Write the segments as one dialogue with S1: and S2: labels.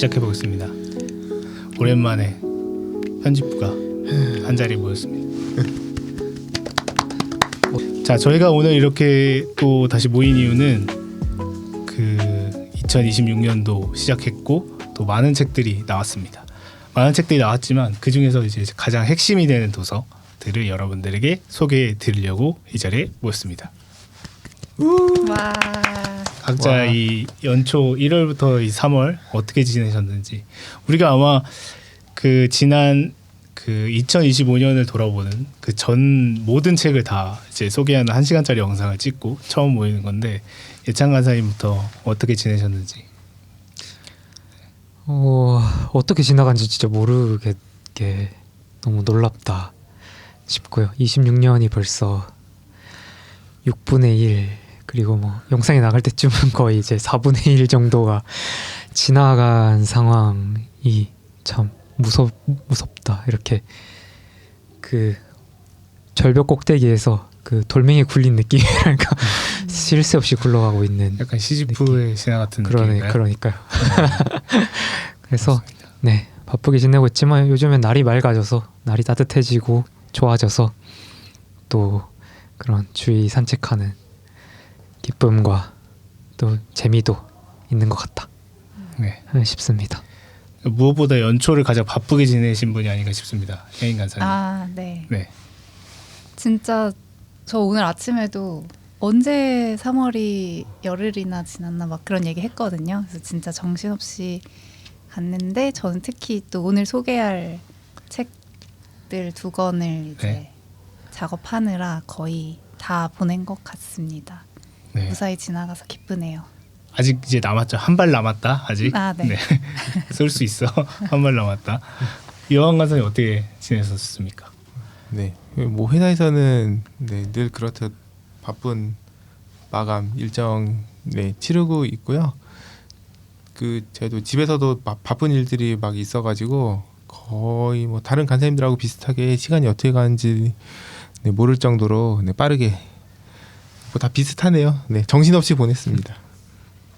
S1: 시작해 보겠습니다. 오랜만에 편집부가 한 자리에 모였습니다. 자, 저희가 오늘 이렇게 또 다시 모인 이유는 그 2026년도 시작했고 또 많은 책들이 나왔습니다. 많은 책들이 나왔지만 그 중에서 이제 가장 핵심이 되는 도서들을 여러분들에게 소개해 드리려고 이 자리에 모였습니다.
S2: 와.
S1: 각자 이 연초 1월부터 이 3월 어떻게 지내셨는지, 우리가 아마 그 지난 그 2025년을 돌아보는 그 전 모든 책을 다 이제 소개하는 1시간짜리 영상을 찍고 처음 모이는 건데, 예찬 간사님부터 어떻게 지내셨는지.
S3: 어떻게 지나간지 진짜 모르겠게 너무 놀랍다 싶고요. 26년이 벌써 6분의 1, 그리고 뭐 영상이 나갈 때쯤은 거의 이제 4분의 1 정도가 지나간 상황이 참 무섭다. 이렇게 그 절벽 꼭대기에서 그 돌멩이 굴린 느낌이랄까, 쉴 새 없이 굴러가고 있는
S1: 약간 시지프의 신화 같은 느낌인가요?
S3: 그러니까요. 그래서 네, 바쁘게 지내고 있지만 요즘엔 날이 맑아져서, 날이 따뜻해지고 좋아져서 또 그런 주위 산책하는 기쁨과 또 재미도 있는 것 같다 싶습니다.
S1: 무엇보다 연초를 가장 바쁘게 지내신 분이 아닌가 싶습니다. 혜인 간사님.
S2: 아, 네.
S1: 네.
S2: 진짜 저 오늘 아침에도 언제 3월이 열흘이나 지났나 막 그런 얘기 했거든요. 그래서 진짜 정신없이 갔는데, 저는 특히 또 오늘 소개할 책들 2권을 이제
S1: 네.
S2: 작업하느라 거의 다 보낸 것 같습니다.
S1: 네.
S2: 무사히 지나가서 기쁘네요.
S1: 아직 이제 남았죠. 한 발 남았다. 아직.
S2: 아, 네.
S1: 쏠 수 있어. 한 발 남았다. 이완 간사님 어떻게 지내셨습니까?
S4: 네, 뭐 회사에서는 네, 늘 그렇듯 바쁜 마감 일정 치르고 있고요. 그 저도 집에서도 바쁜 일들이 막 있어가지고 거의 뭐 다른 간사님들하고 비슷하게 시간이 어떻게 가는지 모를 정도로 빠르게 뭐 다 비슷하네요. 네, 정신없이 보냈습니다.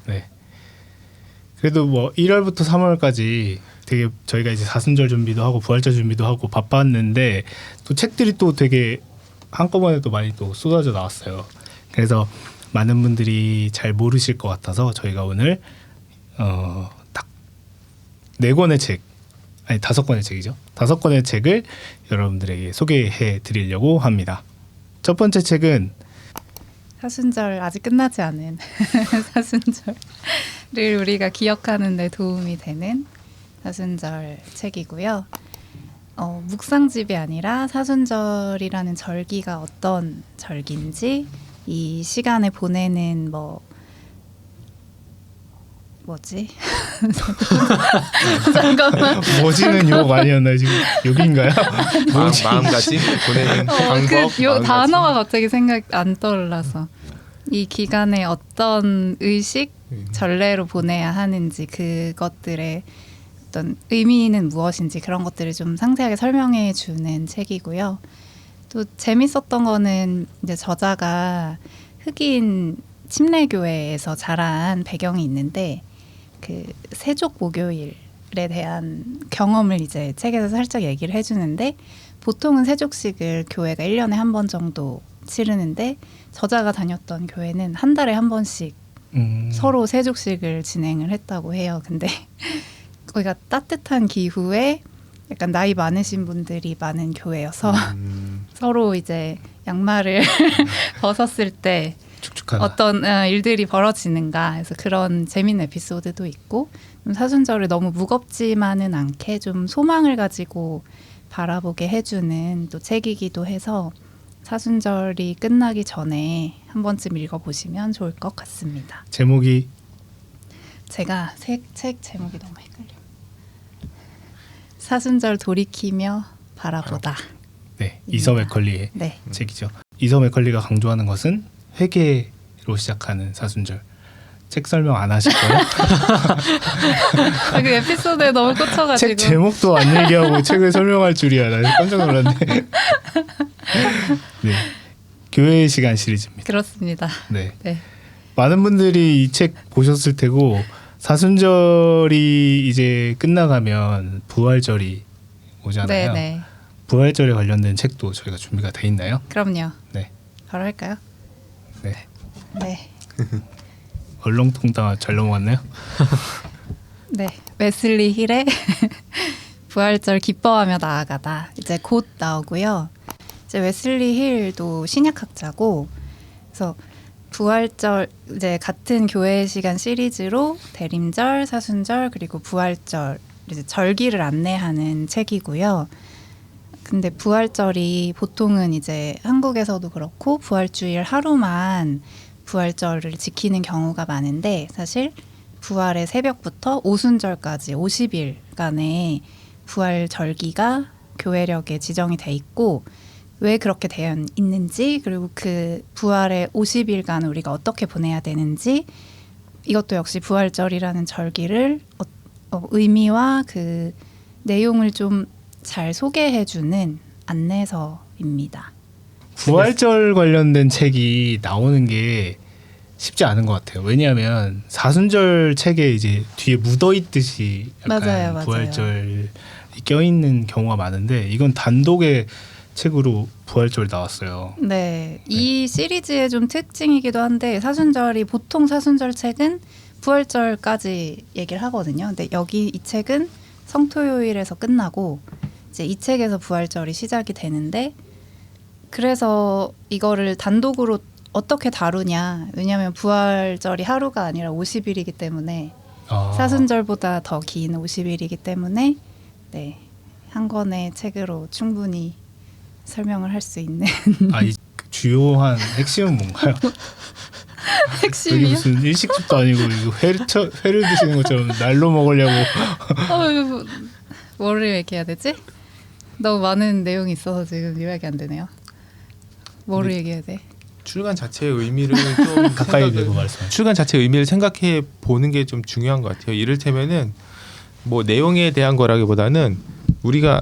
S1: 네. 그래도 뭐 1월부터 3월까지 되게 저희가 이제 사순절 준비도 하고 부활절 준비도 하고 바빴는데, 또 책들이 또 되게 한꺼번에 또 많이 또 쏟아져 나왔어요. 그래서 많은 분들이 잘 모르실 것 같아서 저희가 오늘 딱 4권의 책, 아니 5권의 책이죠. 5권의 책을 여러분들에게 소개해 드리려고 합니다. 첫 번째 책은
S2: 사순절, 아직 끝나지 않은 사순절을 우리가 기억하는 데 도움이 되는 사순절 책이고요. 묵상집이 아니라 사순절이라는 절기가 어떤 절기인지, 이 시간에 보내는 뭐지? 잠깐만.
S1: 뭐지는 욕 아니었나요? 지금 욕인가요?
S4: 마음가짐 보내는 방법.
S2: 요 단어가 갑자기 생각 안 떠올라서, 이 기간에 어떤 의식, 전례로 보내야 하는지, 그것들의 어떤 의미는 무엇인지, 그런 것들을 좀 상세하게 설명해 주는 책이고요. 또 재밌었던 거는 이제 저자가 흑인 침례교회에서 자란 배경이 있는데, 그 세족 목요일에 대한 경험을 이제 책에서 살짝 얘기를 해주는데, 보통은 세족식을 교회가 1년에 한 번 정도 치르는데, 저자가 다녔던 교회는 한 달에 한 번씩 서로 세족식을 진행을 했다고 해요. 근데 거기가 따뜻한 기후에 약간 나이 많으신 분들이 많은 교회여서 서로 이제 양말을 벗었을 때
S1: 축축하다.
S2: 어떤 일들이 벌어지는가, 해서 그런 재밌는 에피소드도 있고, 사순절을 너무 무겁지만은 않게 좀 소망을 가지고 바라보게 해주는 또 책이기도 해서, 사순절이 끝나기 전에 한 번쯤 읽어보시면 좋을 것 같습니다.
S1: 제목이,
S2: 제가 책 제목이 너무 헷갈려. 사순절 돌이키며 바라보다.
S1: 네, 이서 맥컬리의
S2: 네.
S1: 책이죠. 이서 맥컬리가 강조하는 것은 회개로 시작하는 사순절. 책 설명 안 하실 거예요?
S2: 그 에피소드에 너무 꽂혀가지고.
S1: 책 제목도 안 얘기하고 책을 설명할 줄이야. 나 깜짝 놀랐네. 네, 교회의 시간 시리즈입니다.
S2: 그렇습니다.
S1: 네.
S2: 네.
S1: 많은 분들이 이 책 보셨을 테고, 사순절이 이제 끝나가면 부활절이 오잖아요.
S2: 네네.
S1: 부활절에 관련된 책도 저희가 준비가 돼 있나요?
S2: 그럼요.
S1: 네.
S2: 바로 할까요?
S1: 네.
S2: 네.
S1: 얼렁통당 잘 넘어갔나요?
S2: 네. 웨슬리 힐의 부활절 기뻐하며 나아가다 이제 곧 나오고요. 이제 웨슬리 힐도 신약학자고 그래서 부활절 이제 같은 교회 시간 시리즈로 대림절, 사순절 그리고 부활절 이제 절기를 안내하는 책이고요. 근데 부활절이 보통은 이제 한국에서도 그렇고 부활주일 하루만 부활절을 지키는 경우가 많은데 사실 부활의 새벽부터 오순절까지 50일간의 부활 절기가 교회력에 지정이 돼 있고 왜 그렇게 되어 있는지 그리고 그 부활의 50일간 우리가 어떻게 보내야 되는지 이것도 역시 부활절이라는 절기를 의미와 그 내용을 좀 잘 소개해주는 안내서입니다.
S1: 부활절 관련된 책이 나오는 게 쉽지 않은 것 같아요. 왜냐하면 사순절 책에 이제 뒤에 묻어 있듯이 약간
S2: 맞아요.
S1: 부활절이 껴 있는 경우가 많은데 이건 단독의 책으로 부활절 나왔어요.
S2: 네, 이 시리즈의 좀 특징이기도 한데 사순절이 보통 사순절 책은 부활절까지 얘기를 하거든요. 근데 여기 이 책은 성토요일에서 끝나고 이제 이 책에서 부활절이 시작이 되는데 그래서 이거를 단독으로 어떻게 다루냐. 왜냐하면 부활절이 하루가 아니라 50일이기 때문에 사순절보다 더 긴 50일이기 때문에 네, 한 권의 책으로 충분히 설명을 할 수 있는
S1: 이 주요한 핵심은 뭔가요? 이게
S2: 핵심이요?
S1: 무슨 일식집도 아니고 이거 회를 드시는 것처럼 날로 먹으려고.
S2: 뭐를 얘기해야 되지? 너무 많은 내용이 있어서 지금 요약이 안 되네요. 뭐를 얘기해야 돼?
S4: 출간 자체의 의미를 좀
S1: 가까이 대고 말씀하세요.
S4: 출간 자체의 의미를 생각해 보는 게 좀 중요한 것 같아요. 이를테면은 뭐 내용에 대한 거라기보다는 우리가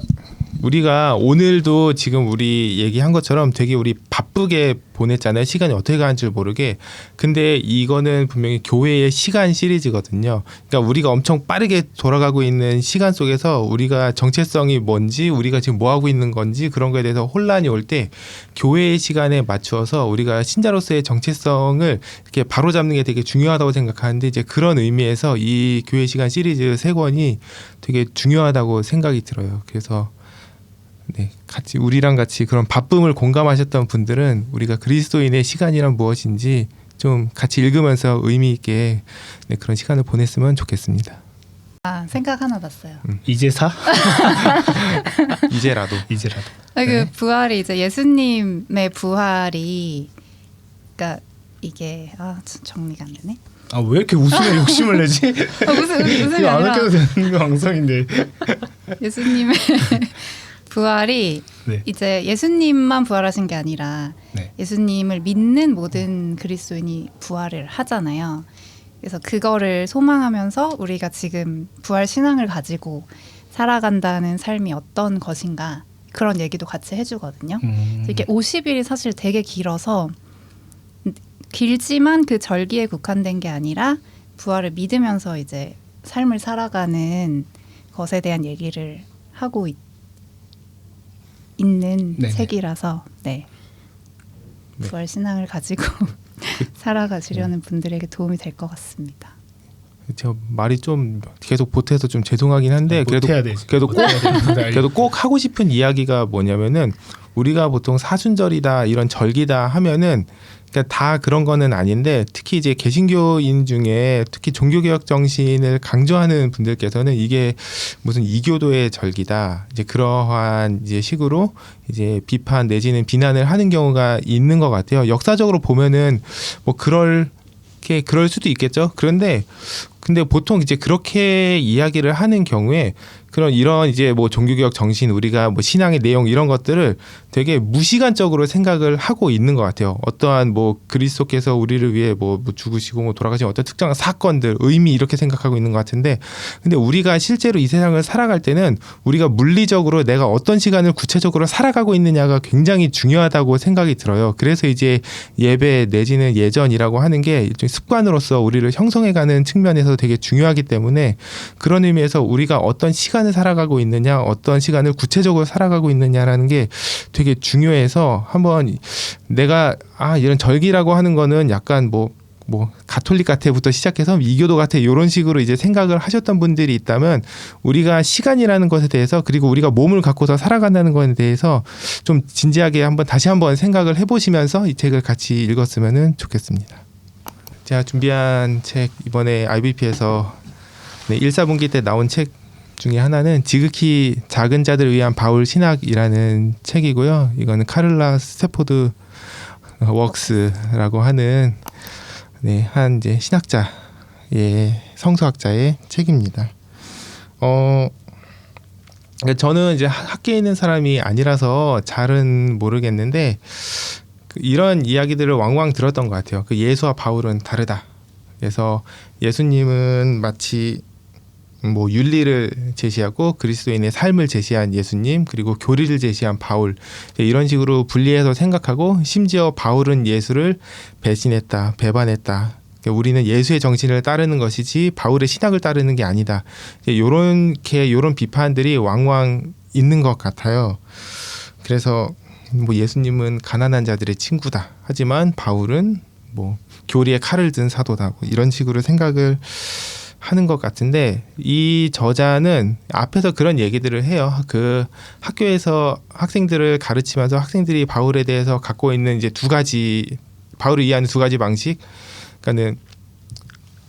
S4: 오늘도 지금 우리 얘기한 것처럼 되게 우리 바쁘게 보냈잖아요. 시간이 어떻게 가는 줄 모르게. 근데 이거는 분명히 교회의 시간 시리즈거든요. 그러니까 우리가 엄청 빠르게 돌아가고 있는 시간 속에서 우리가 정체성이 뭔지 우리가 지금 뭐 하고 있는 건지 그런 거에 대해서 혼란이 올 때 교회의 시간에 맞추어서 우리가 신자로서의 정체성을 이렇게 바로잡는 게 되게 중요하다고 생각하는데 이제 그런 의미에서 이 교회 시간 시리즈 3권이 되게 중요하다고 생각이 들어요. 그래서 네, 같이 우리랑 같이 그런 바쁨을 공감하셨던 분들은 우리가 그리스도인의 시간이란 무엇인지 좀 같이 읽으면서 의미 있게 네, 그런 시간을 보냈으면 좋겠습니다.
S2: 생각 하나 났어요.
S1: 이제사?
S4: 이제라도.
S2: 그 부활이 이제 예수님의 부활이 그러니까 이게 정리가 안 되네.
S1: 왜 이렇게 웃음에 욕심을 내지?
S2: 웃음이
S1: 이거 안
S2: 아니라
S1: 웃겨도 되는 방송인데.
S2: 예수님의 부활이
S1: 네.
S2: 이제 예수님만 부활하신 게 아니라
S1: 네.
S2: 예수님을 믿는 모든 그리스도인이 부활을 하잖아요. 그래서 그거를 소망하면서 우리가 지금 부활 신앙을 가지고 살아간다는 삶이 어떤 것인가 그런 얘기도 같이 해주거든요. 이게 50일이 사실 되게 길어서 길지만 그 절기에 국한된 게 아니라 부활을 믿으면서 이제 삶을 살아가는 것에 대한 얘기를 하고 있는
S1: 네네.
S2: 책이라서 네. 부활 신앙을 가지고 살아가시려는 분들에게 도움이 될 것 같습니다.
S4: 제가 말이 좀 계속 보태서 좀 죄송하긴 한데
S1: 못해야 되지.
S4: 그래도 꼭 하고 싶은 이야기가 뭐냐면은 우리가 보통 사순절이다 이런 절기다 하면은 그러니까 다 그런 거는 아닌데 특히 이제 개신교인 중에 특히 종교개혁 정신을 강조하는 분들께서는 이게 무슨 이교도의 절기다 이제 그러한 이제 식으로 이제 비판 내지는 비난을 하는 경우가 있는 것 같아요. 역사적으로 보면은 뭐 그럴 수도 있겠죠. 근데 보통 이제 그렇게 이야기를 하는 경우에 그런 이런 이제 뭐 종교개혁 정신, 우리가 뭐 신앙의 내용 이런 것들을 되게 무시간적으로 생각을 하고 있는 것 같아요. 어떠한 뭐 그리스도께서 우리를 위해 뭐 죽으시고 뭐 돌아가신 어떤 특정한 사건들, 의미 이렇게 생각하고 있는 것 같은데, 근데 우리가 실제로 이 세상을 살아갈 때는 우리가 물리적으로 내가 어떤 시간을 구체적으로 살아가고 있느냐가 굉장히 중요하다고 생각이 들어요. 그래서 이제 예배 내지는 예전이라고 하는 게 일종의 습관으로서 우리를 형성해가는 측면에서 되게 중요하기 때문에, 그런 의미에서 우리가 어떤 시간을 살아가고 있느냐, 어떤 시간을 구체적으로 살아가고 있느냐라는 게 되게 중요해서, 한번 내가 이런 절기라고 하는 거는 약간 뭐 가톨릭 같아부터 시작해서 이교도 같아 이런 식으로 이제 생각을 하셨던 분들이 있다면, 우리가 시간이라는 것에 대해서, 그리고 우리가 몸을 갖고서 살아간다는 것에 대해서 좀 진지하게 다시 한번 생각을 해보시면서 이 책을 같이 읽었으면 좋겠습니다. 제가 준비한 책, 이번에 IBP에서 1, 4분기 때 나온 책 중에 하나는 지극히 작은 자들을 위한 바울 신학이라는 책이고요. 이거는 카를라 스테포드 웍스라고 하는 한 이제 신학자의, 성서학자의 책입니다. 저는 이제 학계에 있는 사람이 아니라서 잘은 모르겠는데, 이런 이야기들을 왕왕 들었던 것 같아요. 예수와 바울은 다르다. 그래서 예수님은 마치 뭐 윤리를 제시하고 그리스도인의 삶을 제시한 예수님, 그리고 교리를 제시한 바울, 이런 식으로 분리해서 생각하고, 심지어 바울은 예수를 배신했다, 배반했다. 우리는 예수의 정신을 따르는 것이지 바울의 신학을 따르는 게 아니다. 이런 비판들이 왕왕 있는 것 같아요. 그래서 뭐 예수님은 가난한 자들의 친구다. 하지만 바울은 뭐 교리에 칼을 든 사도다. 뭐 이런 식으로 생각을 하는 것 같은데, 이 저자는 앞에서 그런 얘기들을 해요. 그 학교에서 학생들을 가르치면서 학생들이 바울에 대해서 갖고 있는 이제 바울을 이해하는 두 가지 방식, 그러니까는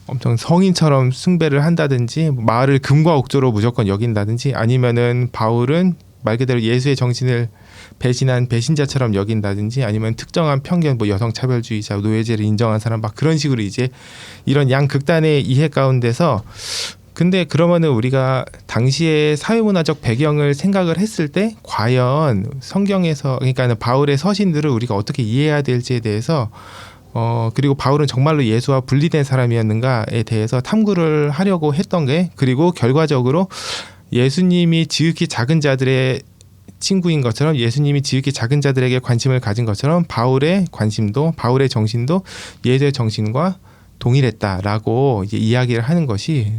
S4: 엄청 성인처럼 숭배를 한다든지, 말을 금과 옥조로 무조건 여긴다든지, 아니면은 바울은 말 그대로 예수의 정신을 배신한 배신자처럼 여긴다든지, 아니면 특정한 편견, 뭐 여성차별주의자, 노예제를 인정한 사람, 막 그런 식으로 이제 이런 양극단의 이해 가운데서, 근데 그러면은 우리가 당시의 사회문화적 배경을 생각을 했을 때 과연 성경에서, 그러니까 바울의 서신들을 우리가 어떻게 이해해야 될지에 대해서, 그리고 바울은 정말로 예수와 분리된 사람이었는가에 대해서 탐구를 하려고 했던 게, 그리고 결과적으로 예수님이 지극히 작은 자들의 친구인 것처럼, 예수님이 지극히 작은 자들에게 관심을 가진 것처럼, 바울의 관심도, 바울의 정신도 예수의 정신과 동일했다라고 이제 이야기를 하는 것이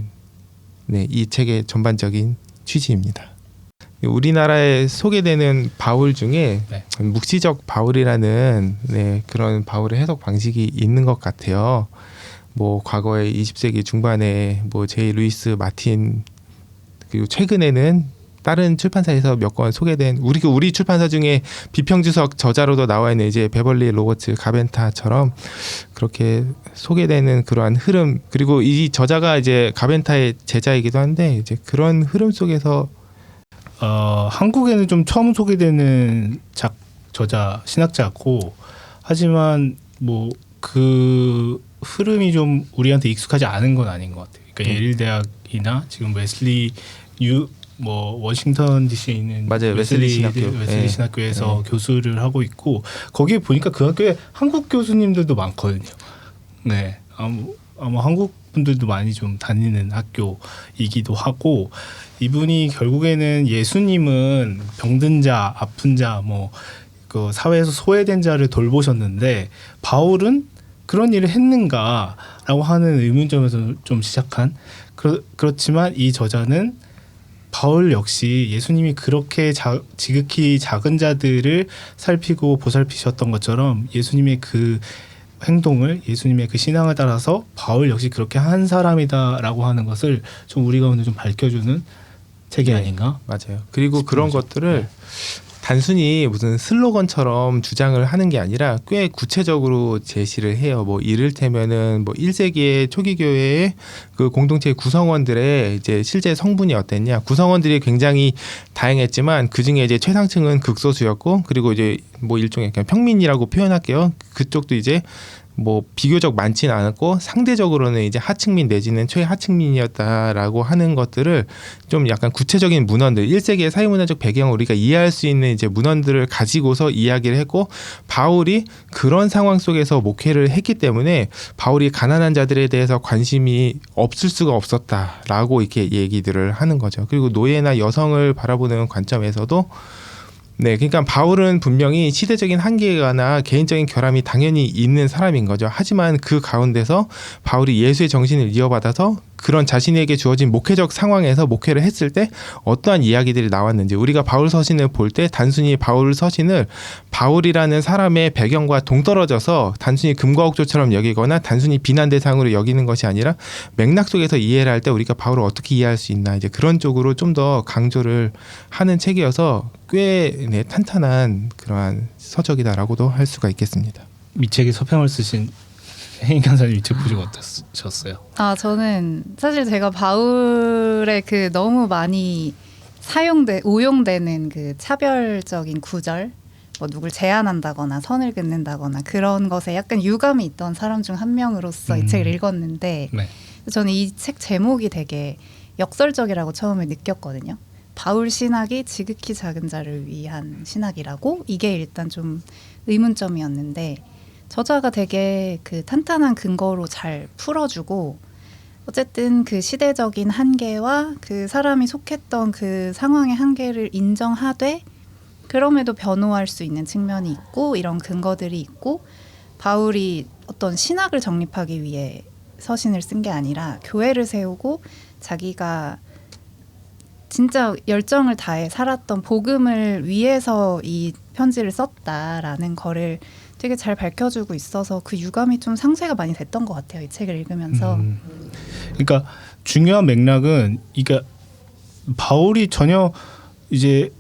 S4: 이 책의 전반적인 취지입니다. 우리나라에 소개되는 바울 중에 묵시적 바울이라는 그런 바울의 해석 방식이 있는 것 같아요. 뭐 과거에 20세기 중반에 뭐 제이 루이스 마틴, 그리고 최근에는 다른 출판사에서 몇 권 소개된, 우리 출판사 중에 비평주석 저자로도 나와 있는 이제 베벌리 로버츠 가벤타처럼 그렇게 소개되는 그러한 흐름, 그리고 이 저자가 이제 가벤타의 제자이기도 한데, 이제 그런 흐름 속에서
S1: 한국에는 좀 처음 소개되는 저자 신학자고, 하지만 뭐 그 흐름이 좀 우리한테 익숙하지 않은 건 아닌 것 같아요. 그러니까 예일 대학이나 지금 웨슬리 워싱턴 DC에 있는
S4: 맞아요. 웨슬리
S1: 신학교에서 교수를 하고 있고, 거기에 보니까 그 학교에 한국 교수님들도 많거든요. 네, 아마 한국 분들도 많이 좀 다니는 학교이기도 하고, 이분이 결국에는 예수님은 병든 자, 아픈 자, 뭐 그 사회에서 소외된 자를 돌보셨는데 바울은 그런 일을 했는가라고 하는 의문점에서 좀 시작한, 그렇지만 이 저자는 바울 역시 예수님이 그렇게 지극히 작은 자들을 살피고 보살피셨던 것처럼, 예수님의 그 행동을, 예수님의 그 신앙을 따라서 바울 역시 그렇게 한 사람이다라고 하는 것을 좀 우리 가운데 좀 밝혀주는 책이 아닌가?
S4: 맞아요. 그리고 그런 것들을 단순히 무슨 슬로건처럼 주장을 하는 게 아니라 꽤 구체적으로 제시를 해요. 뭐 이를테면은 뭐 1세기의 초기 교회의 그 공동체 구성원들의 이제 실제 성분이 어땠냐. 구성원들이 굉장히 다양했지만 그 중에 이제 최상층은 극소수였고, 그리고 이제 뭐 일종의 그냥 평민이라고 표현할게요. 그쪽도 이제 뭐 비교적 많지는 않았고 상대적으로는 이제 하층민 내지는 최하층민이었다라고 하는 것들을 좀 약간 구체적인 문헌들 1세기의 사회문화적 배경을 우리가 이해할 수 있는 이제 문헌들을 가지고서 이야기를 했고 바울이 그런 상황 속에서 목회를 했기 때문에 바울이 가난한 자들에 대해서 관심이 없을 수가 없었다라고 이렇게 얘기들을 하는 거죠. 그리고 노예나 여성을 바라보는 관점에서도 네, 그러니까 바울은 분명히 시대적인 한계가나 개인적인 결함이 당연히 있는 사람인 거죠. 하지만 그 가운데서 바울이 예수의 정신을 이어받아서 그런 자신에게 주어진 목회적 상황에서 목회를 했을 때 어떠한 이야기들이 나왔는지 우리가 바울 서신을 볼 때 단순히 바울 서신을 바울이라는 사람의 배경과 동떨어져서 단순히 금과 옥조처럼 여기거나 단순히 비난 대상으로 여기는 것이 아니라 맥락 속에서 이해를 할 때 우리가 바울을 어떻게 이해할 수 있나 이제 그런 쪽으로 좀 더 강조를 하는 책이어서 꽤 네, 탄탄한 그러한 서적이다라고도 할 수가 있겠습니다.
S1: 이 책에 서평을 쓰신 혜인 간사님 이 책 보시고 어떠셨어요?
S2: 저는 사실 제가 바울의 그 너무 많이 오용되는 그 차별적인 구절, 뭐 누굴 제한한다거나 선을 긋는다거나 그런 것에 약간 유감이 있던 사람 중 한 명으로서 이 책을 읽었는데
S1: 네.
S2: 저는 이 책 제목이 되게 역설적이라고 처음에 느꼈거든요. 바울 신학이 지극히 작은 자를 위한 신학이라고 이게 일단 좀 의문점이었는데 저자가 되게 그 탄탄한 근거로 잘 풀어주고 어쨌든 그 시대적인 한계와 그 사람이 속했던 그 상황의 한계를 인정하되 그럼에도 변호할 수 있는 측면이 있고 이런 근거들이 있고 바울이 어떤 신학을 정립하기 위해 서신을 쓴 게 아니라 교회를 세우고 자기가 진짜 열정을 다해 살았던 복음을 위해서 이 편지를 썼다라는 거를 되게 잘 밝혀주고 있어서 그 유감이 좀 상쇄가 많이 됐던 것 같아요. 이 책을 읽으면서.
S1: 그러니까 중요한 맥락은 그러니까 바울이 전혀 이제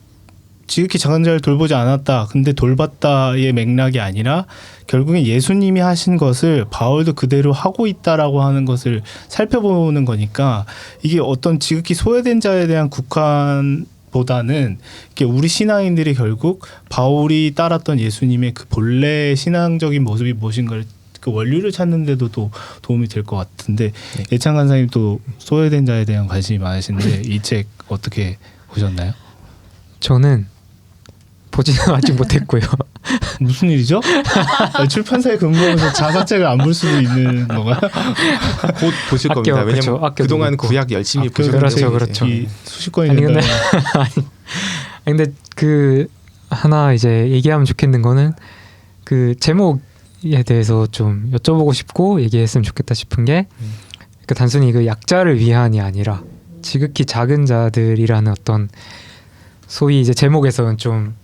S1: 지극히 작은 자를 돌보지 않았다. 근데 돌봤다의 맥락이 아니라 결국엔 예수님이 하신 것을 바울도 그대로 하고 있다라고 하는 것을 살펴보는 거니까 이게 어떤 지극히 소외된 자에 대한 국한보다는 이게 우리 신앙인들이 결국 바울이 따랐던 예수님의 그 본래 신앙적인 모습이 무엇인가를 그 원류를 찾는 데도 또 도움이 될 것 같은데
S4: 네.
S1: 예찬 간사님 또 소외된 자에 대한 관심이 많으신데 이 책 어떻게 보셨나요?
S3: 저는 보지는 아직 못했고요.
S1: 무슨 일이죠? 출판사에 근무하면서 자사책을 안 볼 수도 있는 건가요?
S4: 곧 보실
S3: 아껴,
S4: 겁니다. 왜냐면
S3: 그쵸, 아껴
S4: 그동안
S3: 두고.
S4: 구약 열심히 보셨기
S3: 그렇죠,
S4: 때문에
S3: 그렇죠.
S1: 이 수십 권이
S3: 아니, 근데-
S1: 된다면
S3: 근데 그 하나 이제 얘기하면 좋겠는 거는 그 제목에 대해서 좀 여쭤보고 싶고 얘기했으면 좋겠다 싶은 게 그 단순히 그 약자를 위한이 아니라 지극히 작은 자들이라는 어떤 소위 이제 제목에서는 좀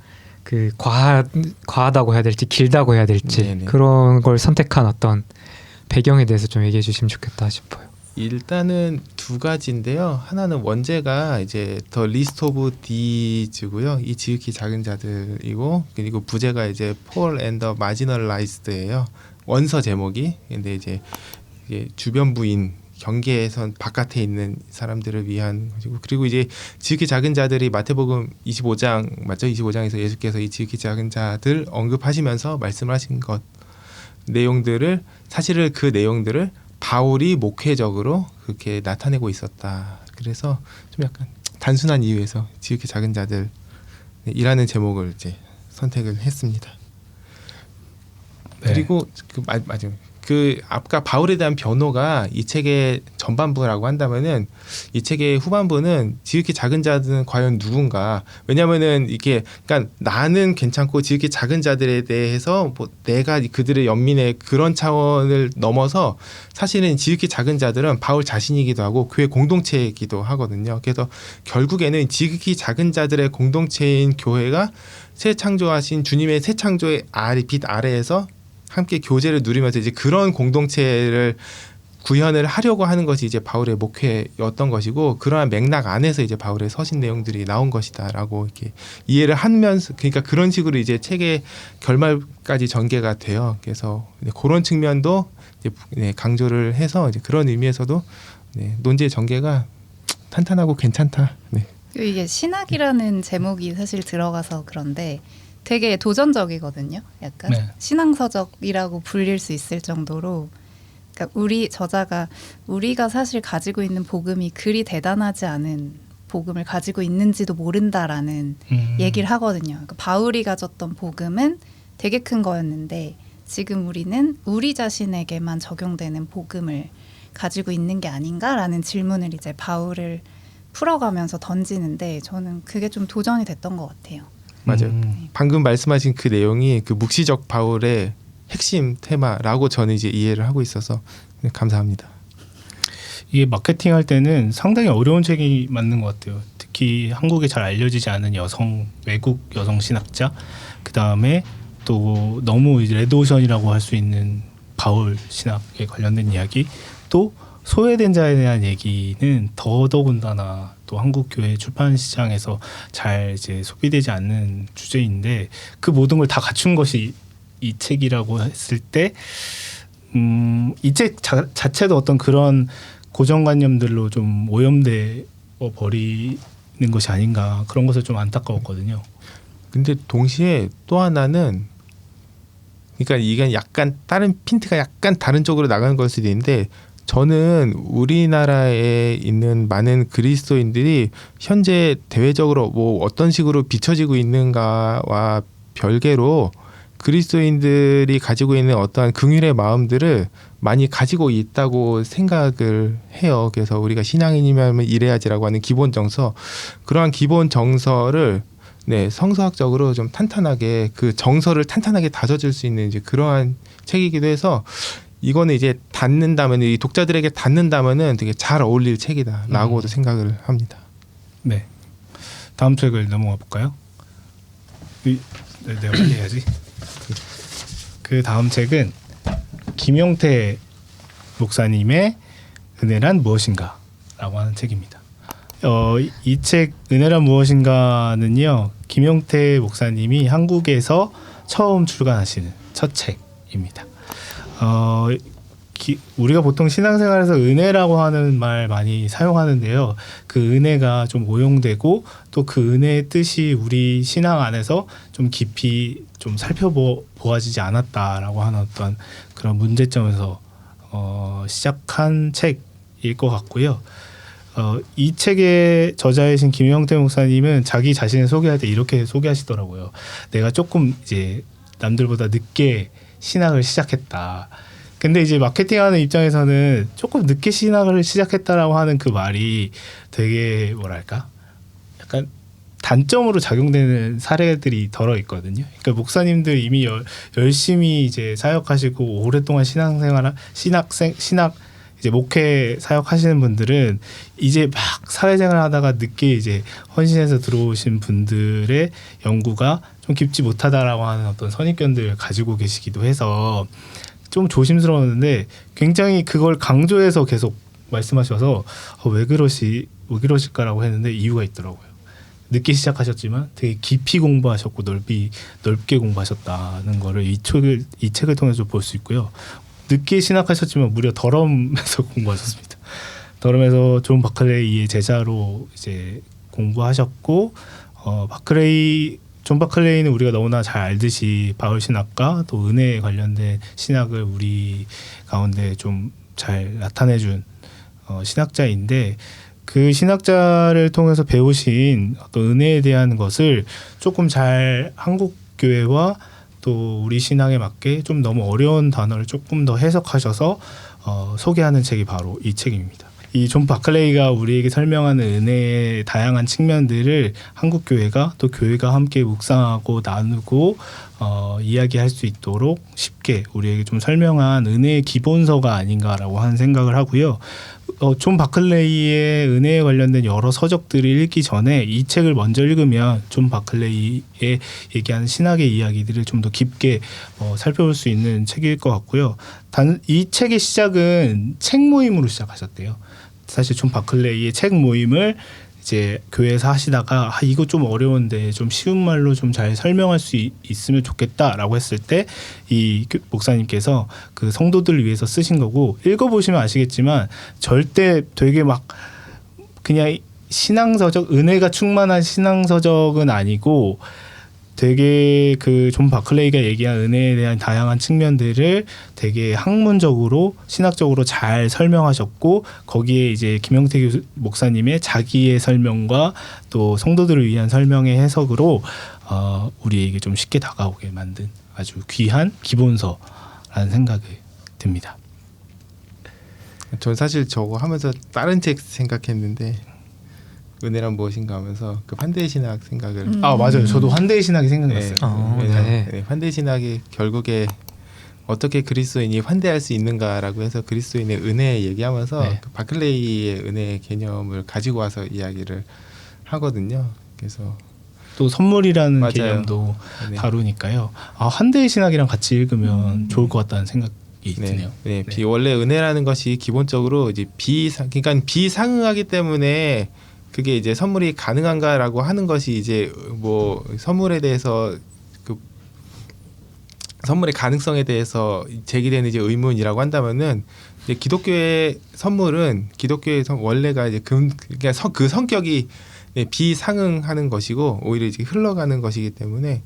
S3: 그 과하다고 해야 될지 길다고 해야 될지
S4: 네네.
S3: 그런 걸 선택한 어떤 배경에 대해서 좀 얘기해 주시면 좋겠다 싶어요.
S4: 일단은 두 가지인데요. 하나는 원제가 이제 더 리스트 오브 디즈고요. 이 지극히 작은 자들이고 그리고 부제가 이제 폴 앤 더 마지널라이즈드예요. 원서 제목이 근데 이제 이게 주변 부인 경계선 바깥에 있는 사람들을 위한 것이고 그리고 이제 지극히 작은 자들이 마태복음 25장 맞죠? 25장에서 예수께서 이 지극히 작은 자들 언급하시면서 말씀을 하신 것 내용들을 사실은 그 내용들을 바울이 목회적으로 그렇게 나타내고 있었다. 그래서 좀 약간 단순한 이유에서 지극히 작은 자들이라는 제목을 이제 선택을 했습니다.
S1: 네.
S4: 그리고 맞아요. 그 아까 바울에 대한 변호가 이 책의 전반부라고 한다면은 이 책의 후반부는 지극히 작은 자들은 과연 누군가? 왜냐면은 이게 그러니까 나는 괜찮고 지극히 작은 자들에 대해서 뭐 내가 그들의 연민의 그런 차원을 넘어서 사실은 지극히 작은 자들은 바울 자신이기도 하고 교회 공동체이기도 하거든요. 그래서 결국에는 지극히 작은 자들의 공동체인 교회가 새 창조하신 주님의 새 창조의 빛 아래에서 함께 교제를 누리면서 이제 그런 공동체를 구현을 하려고 하는 것이 이제 바울의 목회였던 것이고 그러한 맥락 안에서 이제 바울의 서신 내용들이 나온 것이다라고 이렇게 이해를 하면서 그러니까 그런 식으로 이제 책의 결말까지 전개가 돼요. 그래서 그런 측면도 이제 강조를 해서 이제 그런 의미에서도 논지의 전개가 탄탄하고 괜찮다. 네.
S2: 이게 신학이라는 제목이 사실 들어가서 그런데 되게 도전적이거든요. 약간
S1: 네.
S2: 신앙서적이라고 불릴 수 있을 정도로 그러니까 우리 저자가 우리가 사실 가지고 있는 복음이 그리 대단하지 않은 복음을 가지고 있는지도 모른다라는 얘기를 하거든요. 그러니까 바울이 가졌던 복음은 되게 큰 거였는데 지금 우리는 우리 자신에게만 적용되는 복음을 가지고 있는 게 아닌가라는 질문을 이제 바울을 풀어가면서 던지는데 저는 그게 좀 도전이 됐던 것 같아요.
S4: 맞아요. 방금 말씀하신 그 내용이 그 묵시적 바울의 핵심 테마라고 저는 이제 이해를 하고 있어서 감사합니다.
S1: 이게 마케팅 할 때는 상당히 어려운 책이 맞는 것 같아요. 특히 한국에 잘 알려지지 않은 외국 여성 신학자, 그 다음에 또 너무 이제 레드오션이라고 할 수 있는 바울 신학에 관련된 이야기, 또 소외된 자에 대한 얘기는 더더군다나 또 한국 교회 출판 시장에서 잘 이제 소비되지 않는 주제인데 그 모든 걸 다 갖춘 것이 이 책이라고 했을 때, 이 책 자체도 어떤 그런 고정관념들로 좀 오염돼 버리는 것이 아닌가 그런 것을 좀 안타까웠거든요.
S4: 근데 동시에 또 하나는 그러니까 이게 약간 다른 핀트가 약간 다른 쪽으로 나가는 걸 수도 있는데 저는 우리나라에 있는 많은 그리스도인들이 현재 대외적으로 뭐 어떤 식으로 비춰지고 있는가와 별개로 그리스도인들이 가지고 있는 어떠한 긍휼의 마음들을 많이 가지고 있다고 생각을 해요. 그래서 우리가 신앙인이면 이래야지라고 하는 기본 정서, 그러한 기본 정서를 성서학적으로 좀 탄탄하게 그 정서를 탄탄하게 다져줄 수 있는 이제 그러한 책이기도 해서 이거는 이제 닫는다면 이 독자들에게 닫는다면은 되게 잘 어울릴 책이다라고도 생각을 합니다.
S1: 네, 다음 책을 넘어가 볼까요? 내가 빨리 해야지. 그 다음 책은 김용태 목사님의 은혜란 무엇인가라고 하는 책입니다. 이 책 은혜란 무엇인가는요, 김용태 목사님이 한국에서 처음 출간하시는 첫 책입니다. 우리가 보통 신앙생활에서 은혜라고 하는 말 많이 사용하는데요. 그 은혜가 좀 오용되고 또 그 은혜의 뜻이 우리 신앙 안에서 좀 깊이 좀 살펴보아지지 않았다라고 하는 어떤 그런 문제점에서 시작한 책일 것 같고요. 이 책의 저자이신 김용태 목사님은 자기 자신을 소개할 때 이렇게 소개하시더라고요. 내가 조금 이제 남들보다 늦게 신학을 시작했다. 근데 이제 마케팅하는 입장에서는 조금 늦게 신학을 시작했다라고 하는 그 말이 되게 뭐랄까 약간 단점으로 작용되는 사례들이 덜어 있거든요. 그러니까 목사님들 이미 열심히 이제 사역하시고 오랫동안 신학 이제 목회 사역하시는 분들은 이제 막 사회생활 하다가 늦게 이제 헌신해서 들어오신 분들의 연구가 좀 깊지 못하다라고 하는 어떤 선입견들을 가지고 계시기도 해서 좀 조심스러웠는데 굉장히 그걸 강조해서 계속 말씀하셔서 왜 그러실까라고 했는데 이유가 있더라고요. 늦게 시작하셨지만 되게 깊이 공부하셨고 넓게 공부하셨다는 거를 이 책을 통해서 볼 수 있고요. 늦게 신학하셨지만 무려 더럼에서 공부하셨습니다. 더럼에서 존 바클레이의 제자로 이제 공부하셨고, 존 바클레이는 우리가 너무나 잘 알듯이 바울 신학과 또 은혜에 관련된 신학을 우리 가운데 좀 잘 나타내준 신학자인데, 그 신학자를 통해서 배우신 어떤 은혜에 대한 것을 조금 잘 한국 교회와 또 우리 신앙에 맞게 좀 너무 어려운 단어를 조금 더 해석하셔서 소개하는 책이 바로 이 책입니다. 이 존 바클레이가 우리에게 설명하는 은혜의 다양한 측면들을 한국 교회가 또 교회가 함께 묵상하고 나누고 이야기할 수 있도록 쉽게 우리에게 좀 설명한 은혜의 기본서가 아닌가라고 하는 생각을 하고요. 존 바클레이의 은혜에 관련된 여러 서적들을 읽기 전에 이 책을 먼저 읽으면 존 바클레이의 얘기하는 신학의 이야기들을 좀 더 깊게 살펴볼 수 있는 책일 것 같고요. 이 책의 시작은 책 모임으로 시작하셨대요. 사실 존 바클레이의 책 모임을 이제 교회에서 하시다가 이거 좀 어려운데 좀 쉬운 말로 좀 잘 설명할 수 있으면 좋겠다라고 했을 때 이 목사님께서 그 성도들을 위해서 쓰신 거고, 읽어보시면 아시겠지만 절대 되게 막 그냥 신앙서적, 은혜가 충만한 신앙서적은 아니고 되게 그 존 바클레이가 얘기한 은혜에 대한 다양한 측면들을 되게 학문적으로 신학적으로 잘 설명하셨고 거기에 이제 김영태 목사님의 자기의 설명과 또 성도들을 위한 설명의 해석으로 우리에게 좀 쉽게 다가오게 만든 아주 귀한 기본서라는 생각이 듭니다.
S4: 전 사실 저거 하면서 다른 책 생각했는데 은혜란 무엇인가 하면서 그 환대의 신학 생각을
S1: 아 맞아요. 저도 환대의 신학이 생각났어요.
S3: 네.
S4: 환대 신학이 결국에 어떻게 그리스도인이 환대할 수 있는가라고 해서 그리스도인의 은혜 얘기하면서
S1: 네.
S4: 그 바클레이의 은혜 개념을 가지고 와서 이야기를 하거든요. 그래서
S1: 또 선물이라는
S4: 맞아요.
S1: 개념도
S4: 네.
S1: 다루니까요. 아 환대의 신학이랑 같이 읽으면 좋을 것 같다는 생각이 드네요.
S4: 네. 원래 은혜라는 것이 기본적으로 이제 그러니까 비상응하기 때문에 그게 이제 선물이 가능한가라고 하는 것이 이제 뭐 선물에 대해서 그 선물의 가능성에 대해서 제기되는 이제 의문이라고 한다면은 이제 기독교의 선물은 기독교의 원래가 이제 그러니까 그 성격이 비상응하는 것이고 오히려 이제 흘러가는 것이기 때문에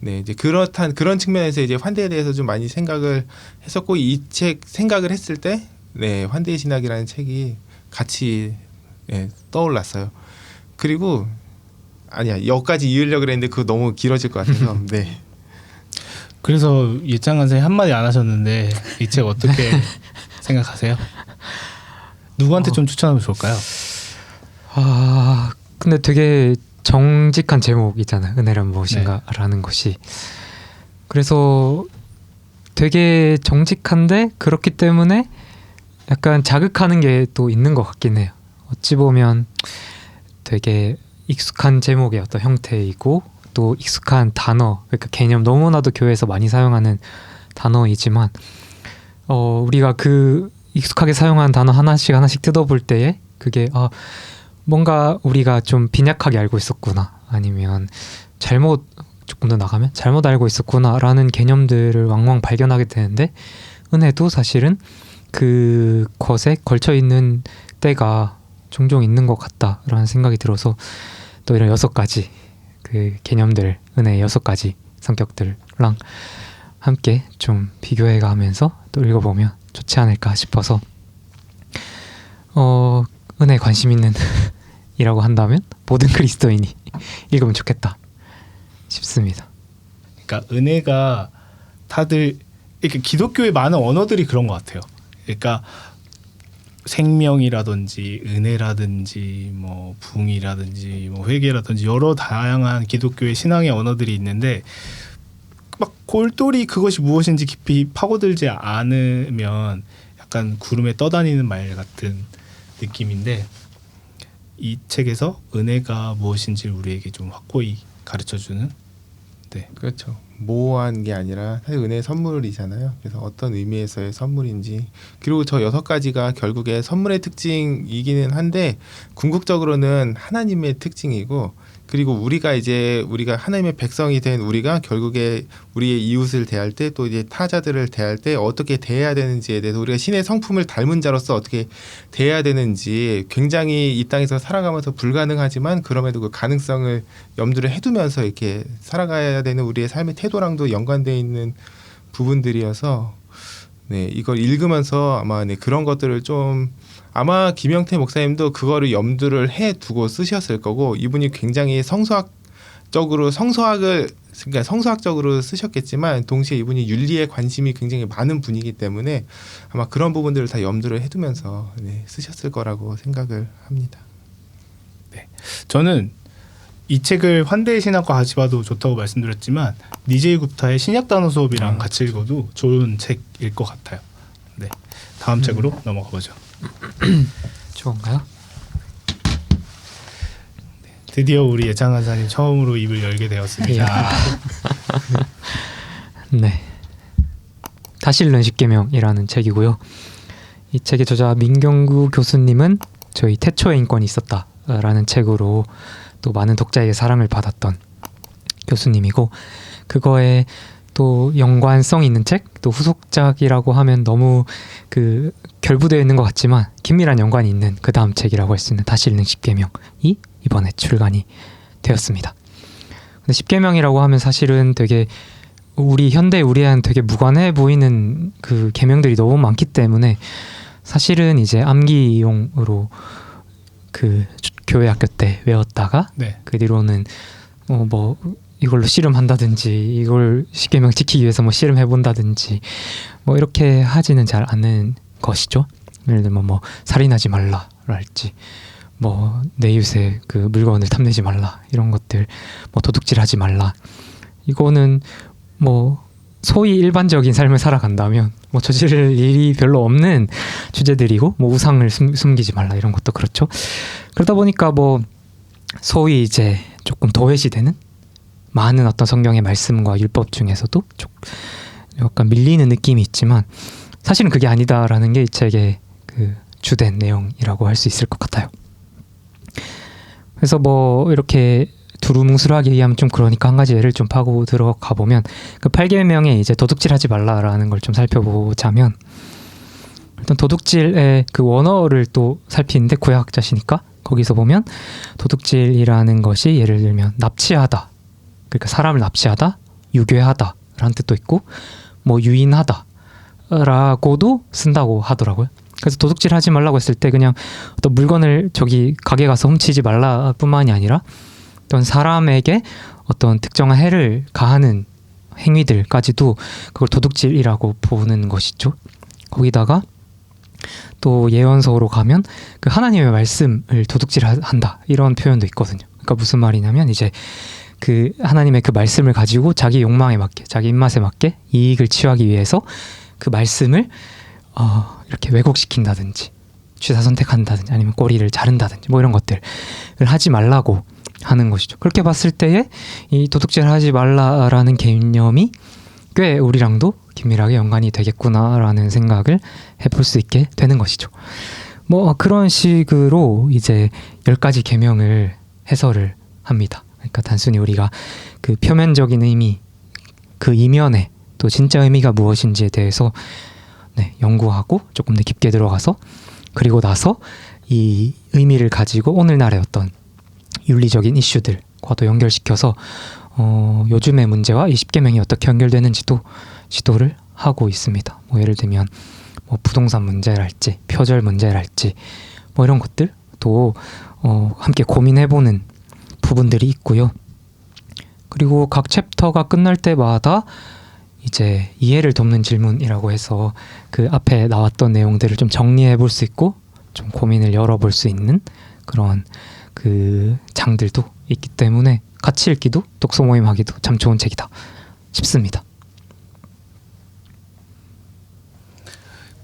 S4: 네 이제 그런 측면에서 이제 환대에 대해서 좀 많이 생각을 했었고 이 책 생각을 했을 때 네 환대의 신학이라는 책이 같이 떠올랐어요. 그리고 아니야 여기까지 이으려고 그랬는데 그거 너무 길어질 것 같아서 네.
S1: 그래서 예짱 선생님 한마디 안 하셨는데 이 책 어떻게 생각하세요? 누구한테 좀 추천하면 좋을까요?
S3: 아 근데 되게 정직한 제목이잖아요. 은혜란 무엇인가라는 것이. 그래서 되게 정직한데 그렇기 때문에 약간 자극하는 게 또 있는 것 같긴 해요. 어찌 보면 되게 익숙한 제목의 어떤 형태이고 또 익숙한 단어, 그러니까 개념 너무나도 교회에서 많이 사용하는 단어이지만 우리가 그 익숙하게 사용하는 단어 하나씩 뜯어볼 때에 그게 뭔가 우리가 좀 빈약하게 알고 있었구나 아니면 조금 더 나가면 잘못 알고 있었구나라는 개념들을 왕왕 발견하게 되는데 은혜도 사실은 그 것에 걸쳐 있는 때가 종종 있는 것 같다라는 생각이 들어서 또 이런 6가지 그 개념들 은혜의 6가지 성격들랑 함께 좀 비교해가면서 또 읽어보면 좋지 않을까 싶어서 은혜에 관심 있는 이라고 한다면 모든 그리스도인이 읽으면 좋겠다 싶습니다.
S1: 그러니까 은혜가 다들 이렇게 기독교의 많은 언어들이 그런 것 같아요. 그러니까 생명이라든지 은혜라든지 뭐 부흥이라든지 뭐 회개라든지 여러 다양한 기독교의 신앙의 언어들이 있는데 막 골똘히 그것이 무엇인지 깊이 파고들지 않으면 약간 구름에 떠다니는 말 같은 느낌인데 이 책에서 은혜가 무엇인지를 우리에게 좀 확고히 가르쳐주는
S4: 그렇죠. 모호한 게 아니라 사실 은혜의 선물이잖아요. 그래서 어떤 의미에서의 선물인지 그리고 저 6가지가 결국에 선물의 특징이기는 한데 궁극적으로는 하나님의 특징이고 그리고 우리가 하나님의 백성이 된 우리가 결국에 우리의 이웃을 대할 때 또 이제 타자들을 대할 때 어떻게 대해야 되는지에 대해서 우리가 신의 성품을 닮은 자로서 어떻게 대해야 되는지 굉장히 이 땅에서 살아가면서 불가능하지만 그럼에도 그 가능성을 염두를 해두면서 이렇게 살아가야 되는 우리의 삶의 태도랑도 연관되어 있는 부분들이어서 네 이걸 읽으면서 아마 그런 것들을 좀 아마 김영태 목사님도 그거를 염두를 해 두고 쓰셨을 거고 이분이 굉장히 성서학적으로 쓰셨겠지만 동시에 이분이 윤리에 관심이 굉장히 많은 분이기 때문에 아마 그런 부분들을 다 염두를 해두면서 쓰셨을 거라고 생각을 합니다.
S1: 네, 저는 이 책을 환대의 신학과 같이 봐도 좋다고 말씀드렸지만 니제이 굽타의 신약 단어 수업이랑 같이 읽어도 좋은 책일 것 같아요. 네, 다음 책으로 넘어가 보죠.
S3: 좋은가요?
S1: 드디어 우리 예창 간사님 처음으로 입을 열게 되었습니다.
S3: 네. 다시 읽는 십계명이라는 책이고요. 이 책의 저자 민경구 교수님은 저희 태초에 인권이 있었다라는 책으로 또 많은 독자에게 사랑을 받았던 교수님이고 그거에 또 연관성 있는 책, 또 후속작이라고 하면 너무 그 결부되어 있는 것 같지만 긴밀한 연관이 있는 그 다음 책이라고 할 수 있는 다시 읽는 십계명이 이번에 출간이 되었습니다. 근데 십계명이라고 하면 사실은 되게 우리한 되게 무관해 보이는 그 계명들이 너무 많기 때문에 사실은 이제 암기용으로 그 교회 학교 때 외웠다가
S1: 네.
S3: 그 뒤로는 뭐 이걸로 씨름한다든지 이걸 십계명 지키기 위해서 뭐 씨름해 본다든지 뭐 이렇게 하지는 잘 않는 것이죠. 예를 들면 뭐 살인하지 말라랄지 뭐 내 이웃의 그 물건을 탐내지 말라 이런 것들, 뭐 도둑질하지 말라, 이거는 뭐 소위 일반적인 삶을 살아간다면 뭐 저지를 일이 별로 없는 주제들이고, 뭐 우상을 숨기지 말라 이런 것도 그렇죠. 그러다 보니까 뭐 소위 이제 조금 도외시되는 많은 어떤 성경의 말씀과 율법 중에서도 좀 약간 밀리는 느낌이 있지만 사실은 그게 아니다라는 게 이 책의 그 주된 내용이라고 할 수 있을 것 같아요. 그래서 뭐 이렇게 두루뭉술하게 얘기하면 좀 그러니까 한 가지 예를 좀 파고 들어가 보면 그 8계명에 이제 도둑질하지 말라라는 걸 좀 살펴보자면, 일단 도둑질의 그 원어를 또 살피는데 구약학자시니까 거기서 보면 도둑질이라는 것이 예를 들면 납치하다, 그러니까 사람을 납치하다, 유괴하다 라는 뜻도 있고 뭐 유인하다 라고도 쓴다고 하더라고요. 그래서 도둑질 하지 말라고 했을 때 그냥 어떤 물건을 저기 가게 가서 훔치지 말라 뿐만이 아니라 어떤 사람에게 어떤 특정한 해를 가하는 행위들까지도 그걸 도둑질이라고 보는 것이죠. 거기다가 또 예언서로 가면 그 하나님의 말씀을 도둑질한다 이런 표현도 있거든요. 그러니까 무슨 말이냐면 이제 그 하나님의 그 말씀을 가지고 자기 욕망에 맞게, 자기 입맛에 맞게 이익을 취하기 위해서 그 말씀을 이렇게 왜곡시킨다든지 취사 선택한다든지 아니면 꼬리를 자른다든지 뭐 이런 것들을 하지 말라고 하는 것이죠. 그렇게 봤을 때에 이 도둑질 하지 말라라는 개념이 꽤 우리랑도 긴밀하게 연관이 되겠구나라는 생각을 해볼 수 있게 되는 것이죠. 뭐 그런 식으로 이제 10가지 계명을 해설을 합니다. 그러니까 단순히 우리가 그 표면적인 의미, 그 이면에 또 진짜 의미가 무엇인지에 대해서 연구하고 조금 더 깊게 들어가서, 그리고 나서 이 의미를 가지고 오늘날의 어떤 윤리적인 이슈들과도 연결시켜서 요즘의 문제와 이 10계명이 어떻게 연결되는지도 시도를 하고 있습니다. 뭐 예를 들면 뭐 부동산 문제랄지 표절 문제랄지 뭐 이런 것들도 함께 고민해보는 부분들이 있고요. 그리고 각 챕터가 끝날 때마다 이제 이해를 돕는 질문이라고 해서 그 앞에 나왔던 내용들을 좀 정리해 볼 수 있고 좀 고민을 열어볼 수 있는 그런 그 장들도 있기 때문에 같이 읽기도 독서 모임 하기도 참 좋은 책이다 싶습니다.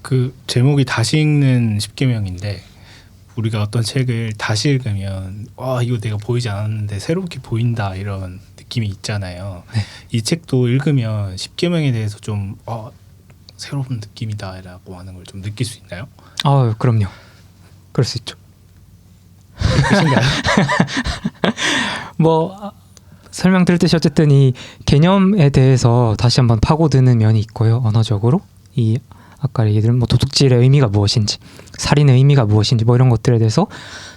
S1: 그 제목이 다시 읽는 10계명인데 우리가 어떤 책을 다시 읽으면 이거 내가 보이지 않았는데 새롭게 보인다 이런 느낌이 있잖아요.
S3: 네.
S1: 이 책도 읽으면 10계명에 대해서 좀 새로운 느낌이다라고 하는 걸 좀 느낄 수 있나요?
S3: 그럼요. 그럴 수 있죠.
S1: 그러신가요?
S3: 뭐 설명 드렸듯이 어쨌든 이 개념에 대해서 다시 한번 파고드는 면이 있고요. 언어적으로 이 아까 얘기한 뭐 도둑질의 의미가 무엇인지, 살인의 의미가 무엇인지 뭐 이런 것들에 대해서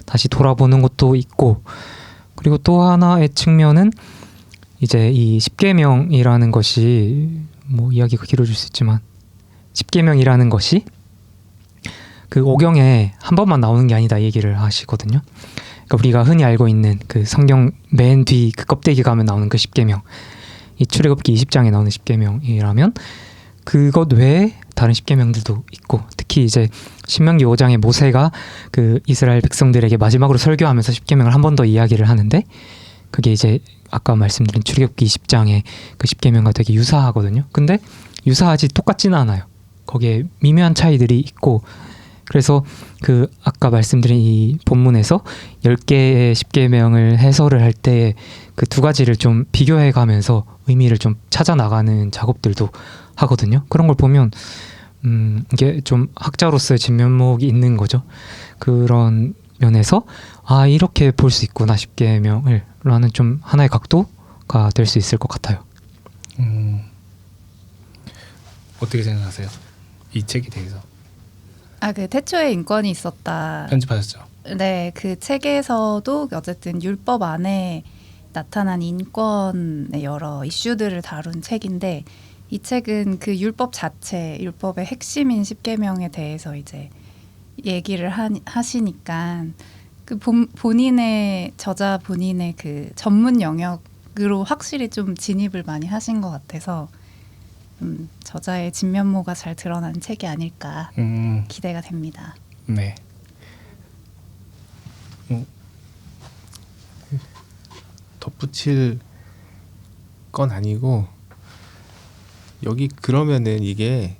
S3: 다시 돌아보는 것도 있고, 그리고 또 하나의 측면은 이제 이 10계명이라는 것이 뭐 이야기가 길어질 수 있지만 10계명이라는 것이 그 오경에 한 번만 나오는 게 아니다 얘기를 하시거든요. 그러니까 우리가 흔히 알고 있는 그 성경 맨 뒤 그 껍데기 가면 나오는 그 10계명, 이 출애굽기 20장에 나오는 10계명이라면 그것 외에 다른 10계명들도 있고, 특히 이제 신명기 5장에 모세가 그 이스라엘 백성들에게 마지막으로 설교하면서 10계명을 한 번 더 이야기를 하는데, 그게 이제 아까 말씀드린 출애굽기 20장의 그 10계명과 되게 유사하거든요. 근데 유사하지 똑같지는 않아요. 거기에 미묘한 차이들이 있고, 그래서 그 아까 말씀드린 이 본문에서 10개의 10계명을 해설을 할 때 그 두 가지를 좀 비교해 가면서 의미를 좀 찾아 나가는 작업들도 하거든요. 그런 걸 보면 이게 좀 학자로서의 진면목이 있는 거죠. 그런 면에서 이렇게 볼 수 있구나 10계명을 라는 좀 하나의 각도가 될 수 있을 것 같아요.
S1: 어떻게 생각하세요? 이 책에 대해서?
S2: 그 태초에 인권이 있었다.
S1: 편집하셨죠?
S2: 네, 그 책에서도 어쨌든 율법 안에 나타난 인권의 여러 이슈들을 다룬 책인데 이 책은 그 율법 자체, 율법의 핵심인 십계명에 대해서 이제 얘기를 하시니까 그 본인의 저자 본인의 그 전문 영역으로 확실히 좀 진입을 많이 하신 것 같아서 저자의 진면모가 잘 드러난 책이 아닐까 기대가 됩니다.
S1: 네.
S4: 덧붙일 건 아니고 여기 그러면은 이게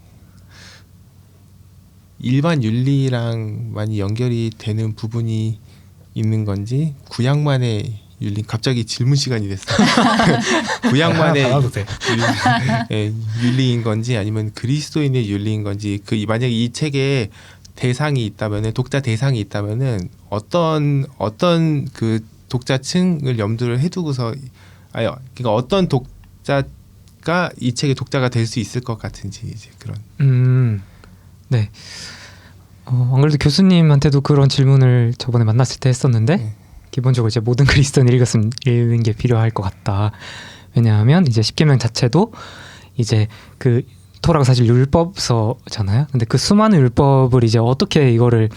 S4: 일반 윤리랑 많이 연결이 되는 부분이 있는 건지 구약만의 윤리, 갑자기 질문 시간이 됐어요. 구약만의
S1: 받아도 돼.
S4: 윤리인 건지 아니면 그리스도인의 윤리인 건지, 그 만약에 이 책에 대상이 있다면은, 독자 대상이 있다면은 어떤 그 독자층을 염두를 해두고서 그러니까 어떤 독자가 이 책의 독자가 될 수 있을 것 같은지, 이제 그런.
S3: 네. 안 그래도 교수님한테도 그런 질문을 저번에 만났을 때 했었는데 기본적으로 이제 모든 그리스도인을 읽는 게 필요할 것 같다. 왜냐하면 이제 십계명 자체도 이제 그 토라가 사실 율법서잖아요. 근데 그 수많은 율법을 이제 어떻게 이거를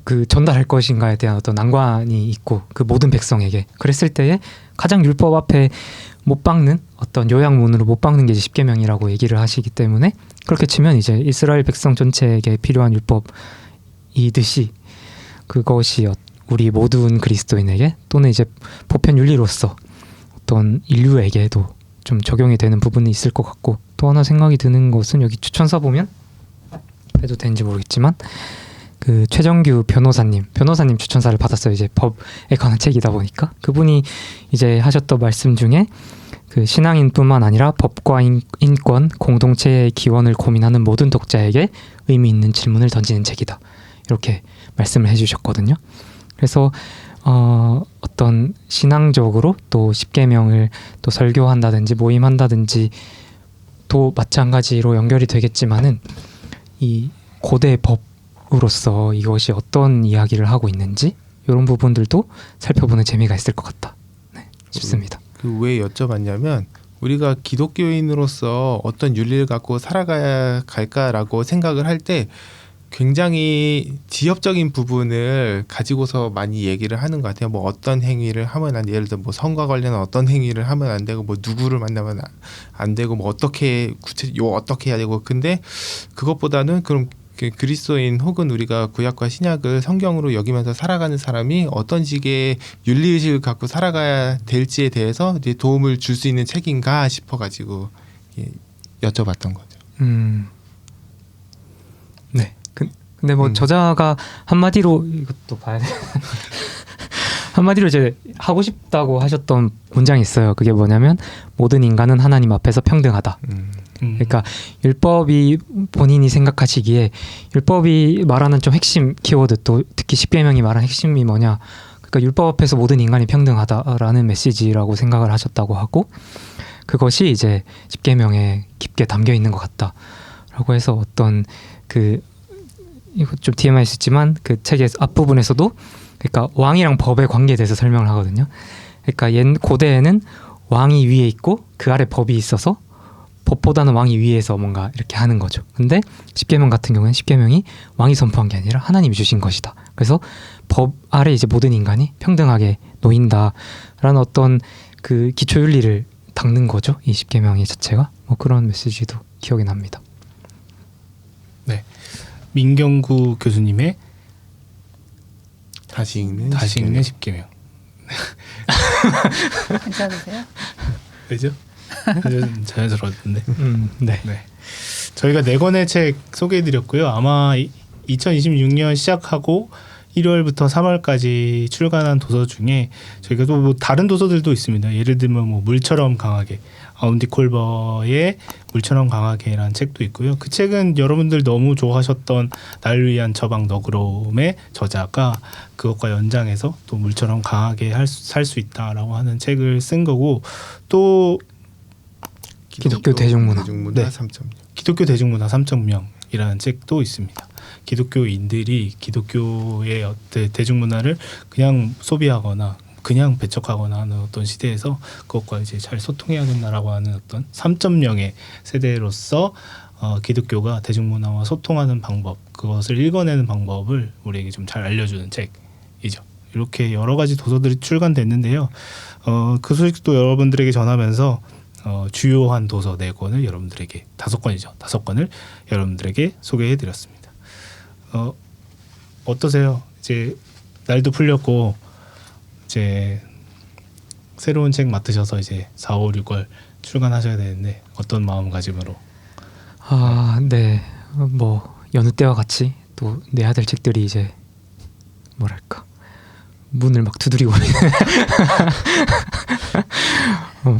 S3: 그 전달할 것인가에 대한 어떤 난관이 있고, 그 모든 백성에게 그랬을 때에 가장 율법 앞에 못 박는 어떤 요약문으로 못 박는 게 이제 십계명이라고 얘기를 하시기 때문에, 그렇게 치면 이제 이스라엘 백성 전체에게 필요한 율법이듯이 그것이 우리 모든 그리스도인에게 또는 이제 보편 윤리로서 어떤 인류에게도 좀 적용이 되는 부분이 있을 것 같고, 또 하나 생각이 드는 것은 여기 추천서 보면 해도 되는지 모르겠지만 그 최정규 변호사님 추천사를 받았어요. 이제 법에 관한 책이다 보니까 그분이 이제 하셨던 말씀 중에 그 신앙인뿐만 아니라 법과 인권, 공동체의 기원을 고민하는 모든 독자에게 의미 있는 질문을 던지는 책이다, 이렇게 말씀을 해주셨거든요. 그래서 어떤 신앙적으로 또 십계명을 또 설교한다든지 모임한다든지 또 마찬가지로 연결이 되겠지만은 이 고대 법으로서 이것이 어떤 이야기를 하고 있는지 이런 부분들도 살펴보는 재미가 있을 것 같다 싶습니다.
S4: 그 왜 여쭤봤냐면, 우리가 기독교인으로서 어떤 윤리를 갖고 살아가야 갈까라고 생각을 할 때 굉장히 지엽적인 부분을 가지고서 많이 얘기를 하는 것 같아요. 뭐 어떤 행위를 하면 안 돼, 예를 들어 뭐 성과 관련한 어떤 행위를 하면 안 되고, 뭐 누구를 만나면 안 되고, 뭐 어떻게 어떻게 해야 되고. 근데 그것보다는 그럼 그리스도인 혹은 우리가 구약과 신약을 성경으로 여기면서 살아가는 사람이 어떤 식의 윤리의식을 갖고 살아가야 될지에 대해서 이제 도움을 줄 수 있는 책인가 싶어가지고 여쭤봤던 거죠.
S3: 네. 근데 뭐 저자가 한마디로 이것도 봐야 돼. 한마디로 이제 하고 싶다고 하셨던 문장이 있어요. 그게 뭐냐면 모든 인간은 하나님 앞에서 평등하다. 그러니까 율법이 본인이 생각하시기에 율법이 말하는 좀 핵심 키워드, 또 특히 십계명이 말하는 핵심이 뭐냐, 그러니까 율법 앞에서 모든 인간이 평등하다라는 메시지라고 생각을 하셨다고 하고, 그것이 이제 십계명에 깊게 담겨 있는 것 같다라고 해서 어떤 그 이거 좀 TMI 있지만 그 책의 앞부분에서도 그러니까 왕이랑 법의 관계에 대해서 설명을 하거든요. 그러니까 고대에는 왕이 위에 있고 그 아래 법이 있어서 법보다는 왕이 위에서 뭔가 이렇게 하는 거죠. 근데 십계명 같은 경우는 십계명이 왕이 선포한 게 아니라 하나님이 주신 것이다. 그래서 법 아래 이제 모든 인간이 평등하게 놓인다라는 어떤 그 기초 윤리를 닦는 거죠. 이 십계명의 자체가 뭐 그런 메시지도 기억이 납니다.
S1: 네. 민경구 교수님의
S4: 다시 읽는
S1: 십계명.
S2: 괜찮으세요?
S1: 그죠? 자연스러웠는데.
S3: 네.
S1: 네. 저희가 4권의 책 소개해드렸고요. 아마 2026년 시작하고 1월부터 3월까지 출간한 도서 중에 저희가 또 뭐 다른 도서들도 있습니다. 예를 들면 뭐 물처럼 강하게, 아운디 콜버의 물처럼 강하게라는 책도 있고요. 그 책은 여러분들 너무 좋아하셨던 나를 위한 처방 너그러움의 저자가 그것과 연장해서 또 물처럼 강하게 살 수 있다라고 하는 책을 쓴 거고, 또
S3: 기독교 대중문화.
S1: 네.
S4: 3.0.
S1: 기독교 대중문화 3.0이라는 책도 있습니다. 기독교인들이 기독교의 대중문화를 그냥 소비하거나 그냥 배척하거나 하는 어떤 시대에서 그것과 이제 잘 소통해야 된다라고 하는 어떤 3.0의 세대로서 기독교가 대중문화와 소통하는 방법, 그것을 읽어내는 방법을 우리에게 좀 잘 알려주는 책이죠. 이렇게 여러 가지 도서들이 출간됐는데요. 그 소식도 여러분들에게 전하면서 주요한 도서 4권을 여러분들에게 5권이죠. 5권을 여러분들에게 소개해드렸습니다. 어떠세요? 이제 날도 풀렸고 이제 새로운 책 맡으셔서 이제 4, 5, 6월 출간하셔야 되는데 어떤 마음가짐으로?
S3: 네. 뭐 여느 때와 같이 또 내야 될 책들이 이제 뭐랄까 문을 막 두드리고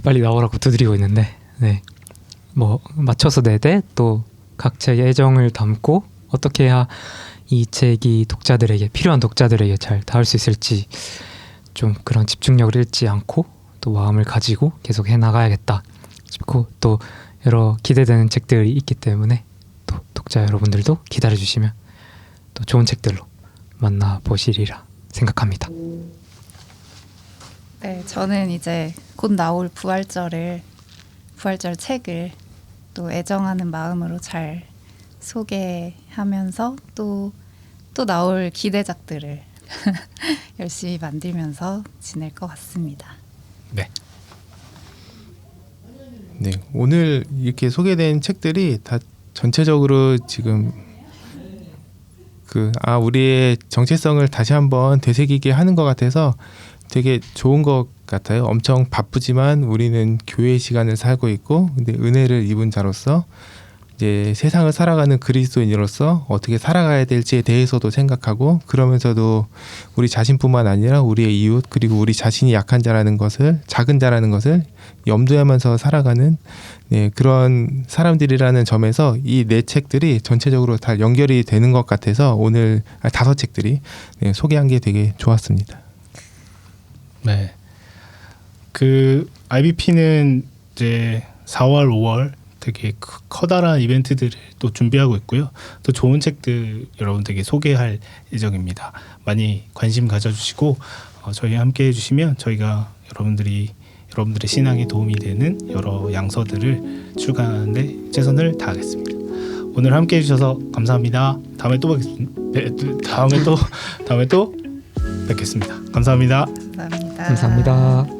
S3: 빨리 나오라고 두드리고 있는데 네. 뭐 맞춰서 내되 또 각 책의 애정을 담고 어떻게 해야 이 책이 독자들에게 필요한 독자들에게 잘 닿을 수 있을지 좀 그런 집중력을 잃지 않고 또 마음을 가지고 계속 해나가야겠다 싶고 또 여러 기대되는 책들이 있기 때문에 또 독자 여러분들도 기다려주시면 또 좋은 책들로 만나보시리라 생각합니다.
S2: 네, 저는 이제 곧 나올 부활절 책을 또 애정하는 마음으로 잘 소개하면서 또 나올 기대작들을 열심히 만들면서 지낼 것 같습니다.
S1: 네.
S4: 네, 오늘 이렇게 소개된 책들이 다 전체적으로 지금 우리의 정체성을 다시 한번 되새기게 하는 것 같아서 되게 좋은 것 같아요. 엄청 바쁘지만 우리는 교회 시간을 살고 있고, 근데 은혜를 입은 자로서 이제 세상을 살아가는 그리스도인으로서 어떻게 살아가야 될지에 대해서도 생각하고, 그러면서도 우리 자신뿐만 아니라 우리의 이웃 그리고 우리 자신이 약한 자라는 것을, 작은 자라는 것을 염두하면서 살아가는 그런 사람들이라는 점에서 이 4책들이 전체적으로 다 연결이 되는 것 같아서 오늘 5책들이 소개한 게 되게 좋았습니다.
S1: 네. 그 IBP는 이제 4월, 5월 되게 커다란 이벤트들을 또 준비하고 있고요. 또 좋은 책들 여러분들에게 소개할 예정입니다. 많이 관심 가져주시고 저희와 함께 해주시면 저희가 여러분들의 신앙에 도움이 되는 여러 양서들을 출간하는데 최선을 다하겠습니다. 오늘 함께 해주셔서 감사합니다. 다음에 또 뵙겠습니다. 감사합니다.
S2: 감사합니다.
S3: 감사합니다.